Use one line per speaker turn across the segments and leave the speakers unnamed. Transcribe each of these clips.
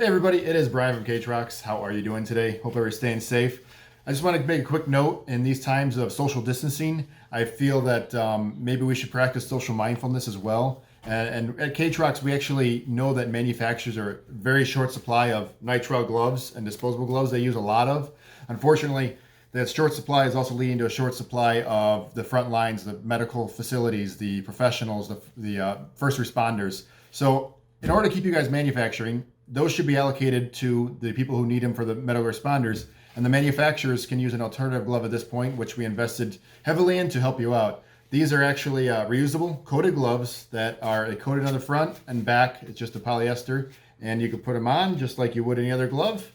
Hey everybody, it is Brian from k-trox. How are you doing today? Hope everyone's staying safe. I just want to make a quick note. In these times of social distancing, I feel that maybe we should practice social mindfulness as well. And at k-trox, we actually know that manufacturers are very short supply of nitrile gloves and disposable gloves they use a lot of. Unfortunately, that short supply is also leading to a short supply of the front lines, the medical facilities, the professionals, the first responders. So in order to keep you guys manufacturing, those should be allocated to the people who need them for the medical responders. And the manufacturers can use an alternative glove at this point, which we invested heavily in to help you out. These are actually reusable coated gloves that are coated on the front and back. It's just a polyester, and you can put them on just like you would any other glove.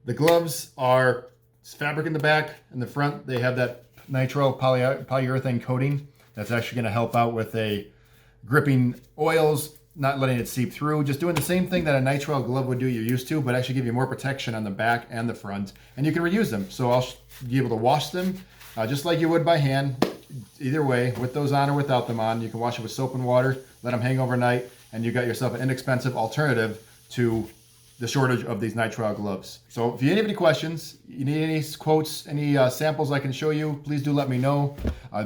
The gloves are fabric in the back, and the front they have that nitrile polyurethane coating that's actually going to help out with a gripping oils, not letting it seep through, just doing the same thing that a nitrile glove would do you're used to, but actually give you more protection on the back and the front, and you can reuse them. So I'll be able to wash them just like you would by hand. Either way, with those on or without them on, you can wash it with soap and water, let them hang overnight, and you got yourself an inexpensive alternative to the shortage of these nitrile gloves. So if you have any questions, you need any quotes, any samples I can show you, please do let me know.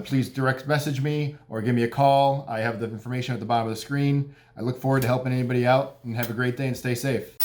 Please direct message me or give me a call. I have the information at the bottom of the screen. I look forward to helping anybody out, and have a great day and stay safe.